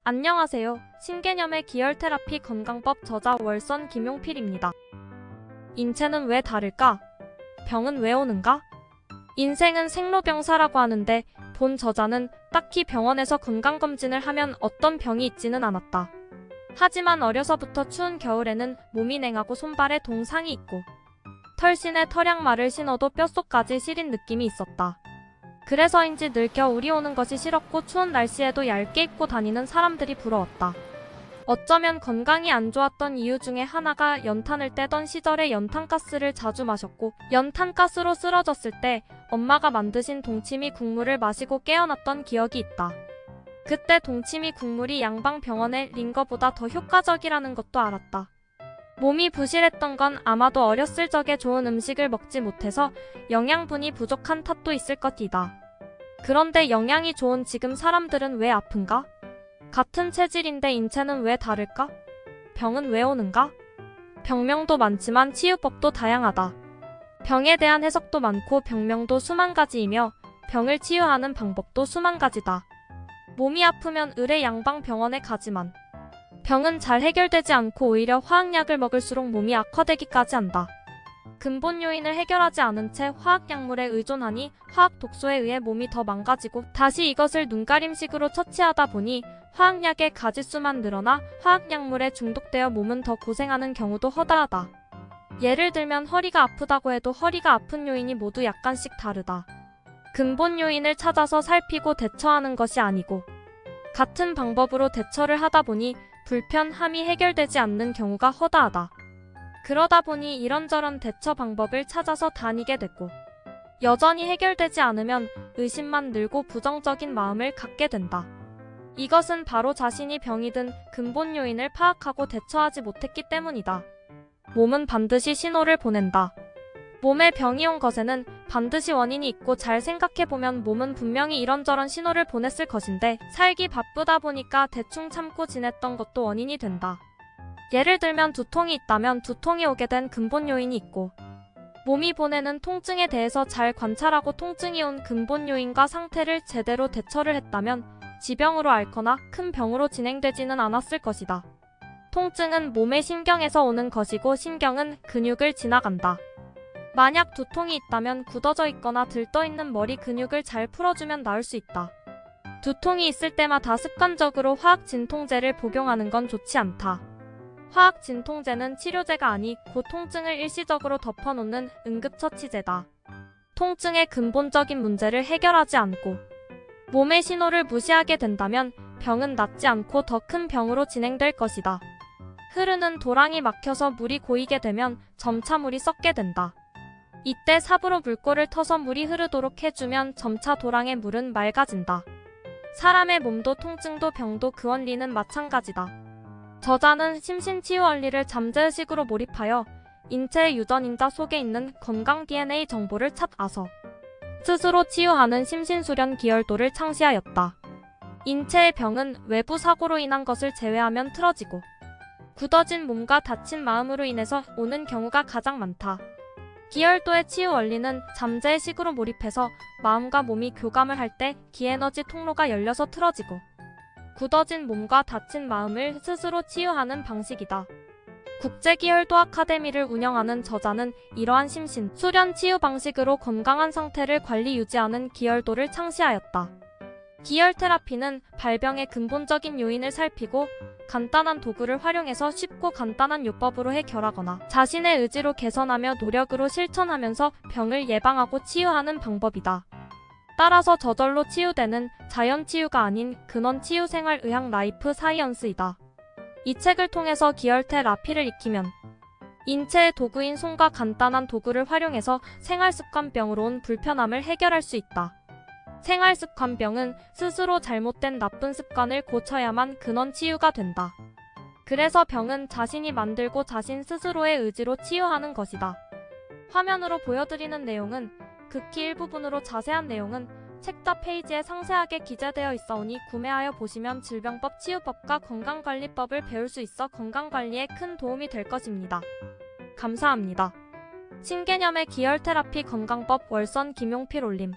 안녕하세요. 신개념의 기혈테라피 건강법 저자 월선 김용필입니다. 인체는 왜 다를까? 병은 왜 오는가? 인생은 생로병사라고 하는데 본 저자는 딱히 병원에서 건강검진을 하면 어떤 병이 있지는 않았다. 하지만 어려서부터 추운 겨울에는 몸이 냉하고 손발에 동상이 있고 털신에 털양말을 신어도 뼛속까지 시린 느낌이 있었다. 그래서인지 늘 겨울이 오는 것이 싫었고 추운 날씨에도 얇게 입고 다니는 사람들이 부러웠다. 어쩌면 건강이 안 좋았던 이유 중에 하나가 연탄을 떼던 시절에 연탄가스를 자주 마셨고 연탄가스로 쓰러졌을 때 엄마가 만드신 동치미 국물을 마시고 깨어났던 기억이 있다. 그때 동치미 국물이 양방병원에 린 거보다 더 효과적이라는 것도 알았다. 몸이 부실했던 건 아마도 어렸을 적에 좋은 음식을 먹지 못해서 영양분이 부족한 탓도 있을 것이다. 그런데 영양이 좋은 지금 사람들은 왜 아픈가? 같은 체질인데 인체는 왜 다를까? 병은 왜 오는가? 병명도 많지만 치유법도 다양하다. 병에 대한 해석도 많고 병명도 수만 가지이며 병을 치유하는 방법도 수만 가지다. 몸이 아프면 의뢰 양방병원에 가지만 병은 잘 해결되지 않고 오히려 화학약을 먹을수록 몸이 악화되기까지 한다. 근본 요인을 해결하지 않은 채 화학약물에 의존하니 화학 독소에 의해 몸이 더 망가지고 다시 이것을 눈가림식으로 처치하다 보니 화학약의 가지수만 늘어나 화학약물에 중독되어 몸은 더 고생하는 경우도 허다하다. 예를 들면 허리가 아프다고 해도 허리가 아픈 요인이 모두 약간씩 다르다. 근본 요인을 찾아서 살피고 대처하는 것이 아니고 같은 방법으로 대처를 하다 보니 불편함이 해결되지 않는 경우가 허다하다. 그러다 보니 이런저런 대처 방법을 찾아서 다니게 되고 여전히 해결되지 않으면 의심만 늘고 부정적인 마음을 갖게 된다. 이것은 바로 자신이 병이든 근본 요인을 파악하고 대처하지 못했기 때문이다. 몸은 반드시 신호를 보낸다. 몸에 병이 온 것에는 반드시 원인이 있고 잘 생각해보면 몸은 분명히 이런저런 신호를 보냈을 것인데 살기 바쁘다 보니까 대충 참고 지냈던 것도 원인이 된다. 예를 들면 두통이 있다면 두통이 오게 된 근본 요인이 있고 몸이 보내는 통증에 대해서 잘 관찰하고 통증이 온 근본 요인과 상태를 제대로 대처를 했다면 지병으로 앓거나 큰 병으로 진행되지는 않았을 것이다. 통증은 몸의 신경에서 오는 것이고 신경은 근육을 지나간다. 만약 두통이 있다면 굳어져 있거나 들떠 있는 머리 근육을 잘 풀어주면 나을 수 있다. 두통이 있을 때마다 습관적으로 화학 진통제를 복용하는 건 좋지 않다. 화학 진통제는 치료제가 아니고 통증을 일시적으로 덮어놓는 응급처치제다. 통증의 근본적인 문제를 해결하지 않고 몸의 신호를 무시하게 된다면 병은 낫지 않고 더 큰 병으로 진행될 것이다. 흐르는 도랑이 막혀서 물이 고이게 되면 점차 물이 썩게 된다. 이때 삽으로 물꼬를 터서 물이 흐르도록 해주면 점차 도랑의 물은 맑아진다. 사람의 몸도 통증도 병도 그 원리는 마찬가지다. 저자는 심신치유 원리를 잠재의식으로 몰입하여 인체의 유전인자 속에 있는 건강 DNA 정보를 찾아서 스스로 치유하는 심신수련 기혈도를 창시하였다. 인체의 병은 외부 사고로 인한 것을 제외하면 틀어지고 굳어진 몸과 다친 마음으로 인해서 오는 경우가 가장 많다. 기혈도의 치유 원리는 잠재의식으로 몰입해서 마음과 몸이 교감을 할 때 기에너지 통로가 열려서 틀어지고 굳어진 몸과 다친 마음을 스스로 치유하는 방식이다. 국제기혈도 아카데미를 운영하는 저자는 이러한 심신, 수련 치유 방식으로 건강한 상태를 관리 유지하는 기혈도를 창시하였다. 기혈 테라피는 발병의 근본적인 요인을 살피고 간단한 도구를 활용해서 쉽고 간단한 요법으로 해결하거나 자신의 의지로 개선하며 노력으로 실천하면서 병을 예방하고 치유하는 방법이다. 따라서 저절로 치유되는 자연치유가 아닌 근원치유생활의학 라이프 사이언스이다. 이 책을 통해서 기혈 테라피를 익히면 인체의 도구인 손과 간단한 도구를 활용해서 생활습관병으로 온 불편함을 해결할 수 있다. 생활습관병은 스스로 잘못된 나쁜 습관을 고쳐야만 근원 치유가 된다. 그래서 병은 자신이 만들고 자신 스스로의 의지로 치유하는 것이다. 화면으로 보여드리는 내용은 극히 일부분으로 자세한 내용은 책자 페이지에 상세하게 기재되어 있어오니 구매하여 보시면 질병법, 치유법과 건강관리법을 배울 수 있어 건강관리에 큰 도움이 될 것입니다. 감사합니다. 신개념의 기혈테라피 건강법 월선 김용필 올림.